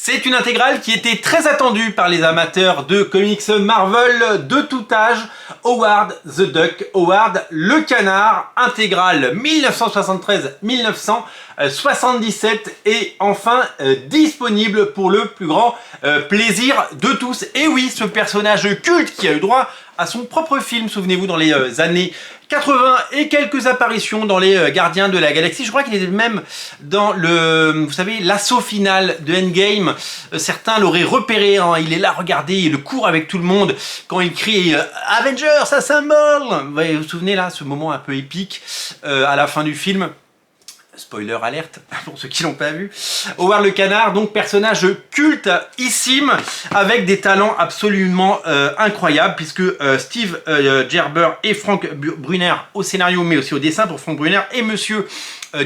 C'est une intégrale qui était très attendue par les amateurs de comics Marvel de tout âge. Howard the Duck, Howard le canard, intégrale 1973-1977 et enfin disponible pour le plus grand plaisir de tous. Et oui, ce personnage culte qui a eu droit à son propre film, souvenez-vous, dans les années 80 et quelques apparitions dans les Gardiens de la Galaxie. Je crois qu'il était même dans vous savez, l'assaut final de Endgame. Certains l'auraient repéré, hein. Il est là, regardez, il court avec tout le monde quand il crie Avengers, Assemble. Vous vous souvenez là, ce moment un peu épique à la fin du film. Spoiler alerte pour ceux qui l'ont pas vu. Howard le canard, donc personnage cultissime avec des talents absolument incroyables puisque Steve Gerber et Frank Brunner au scénario mais aussi au dessin pour Frank Brunner et monsieur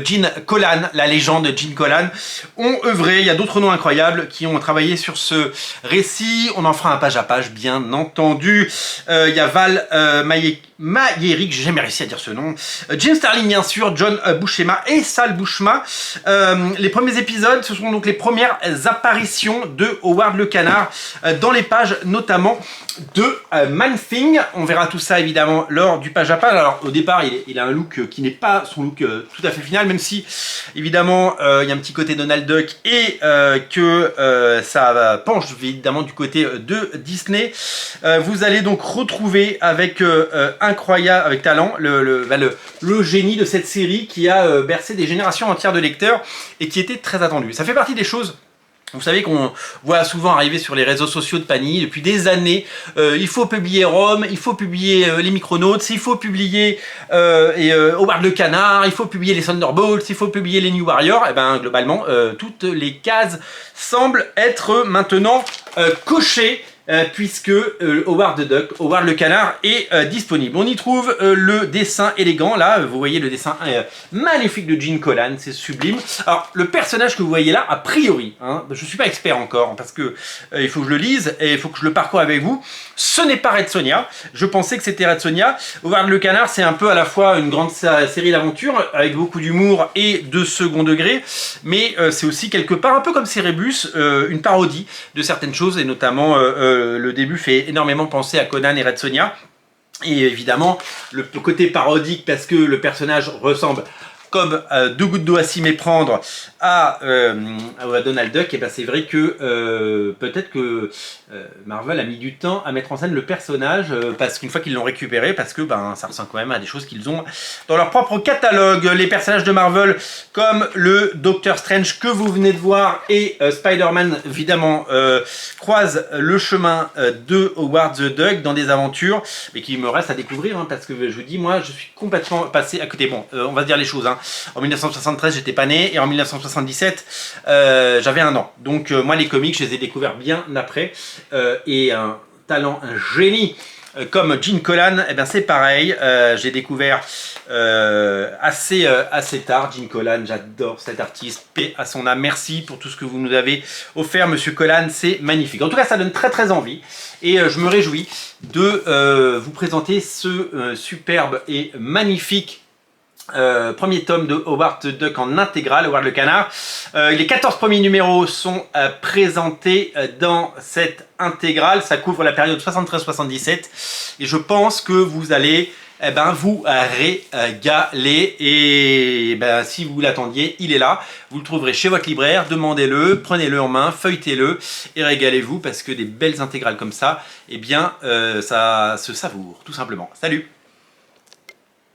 Gene Colan, la légende Gene Colan, ont œuvré. Il y a d'autres noms incroyables qui ont travaillé sur ce récit. On en fera un page à page, bien entendu. Il y a Val Mayerick, j'ai jamais réussi à dire ce nom. Jim Starlin, bien sûr, John Buscema et Sal Buscema. Les premiers épisodes, ce sont donc les premières apparitions de Howard le canard dans les pages notamment de Man-Thing. On verra tout ça évidemment lors du page à page. Alors au départ, il a un look qui n'est pas son look tout à fait final, même si évidemment il y a un petit côté Donald Duck et que ça penche évidemment du côté de Disney. Vous allez donc retrouver avec incroyable, avec talent, le génie de cette série qui a bercé des générations entières de lecteurs et qui était très attendu. Ça fait partie des choses. Vous savez qu'on voit souvent arriver sur les réseaux sociaux de Panini depuis des années. Il faut publier Rome, il faut publier les Micronauts, il faut publier Howard le canard, il faut publier les Thunderbolts, il faut publier les New Warriors. Et ben globalement, toutes les cases semblent être maintenant cochées. Puisque Howard the Duck, Howard le canard est disponible. On y trouve le dessin élégant, là, vous voyez le dessin magnifique de Gene Colan, c'est sublime. Alors, le personnage que vous voyez là, a priori, hein, je ne suis pas expert encore, parce que il faut que je le lise, et il faut que je le parcours avec vous, ce n'est pas Red Sonja, je pensais que c'était Red Sonja. Howard le canard, c'est un peu à la fois une grande série d'aventures, avec beaucoup d'humour et de second degré, mais c'est aussi quelque part, un peu comme Cerebus, une parodie de certaines choses, et notamment le début fait énormément penser à Conan et Red Sonja. Et évidemment, le côté parodique parce que le personnage ressemble comme deux gouttes d'eau à s'y méprendre à Donald Duck, et ben c'est vrai que peut-être que Marvel a mis du temps à mettre en scène le personnage parce qu'une fois qu'ils l'ont récupéré, parce que ben ça ressemble quand même à des choses qu'ils ont dans leur propre catalogue. Les personnages de Marvel comme le Doctor Strange que vous venez de voir et Spider-Man évidemment croisent le chemin de Howard the Duck dans des aventures, mais qu'il me reste à découvrir hein, parce que je vous dis, moi je suis complètement passé à côté. Bon, on va se dire les choses hein. En 1973 j'étais pas né et en 1977 j'avais 1 an, donc moi les comics je les ai découverts bien après et un talent, un génie comme Gene Colan, eh ben c'est pareil, j'ai découvert assez tard Gene Colan. J'adore cet artiste, paix à son âme, merci pour tout ce que vous nous avez offert monsieur Colan, c'est magnifique. En tout cas ça donne très envie et je me réjouis de vous présenter ce superbe et magnifique premier tome de Howard the Duck en intégrale, Howard le canard. Les 14 premiers numéros sont présentés dans cette intégrale. Ça couvre la période 73-77 et je pense que vous allez vous régaler. Et si vous l'attendiez, il est là. Vous le trouverez chez votre libraire. Demandez-le, prenez-le en main, feuilletez-le et régalez-vous parce que des belles intégrales comme ça, ça se savoure tout simplement. Salut!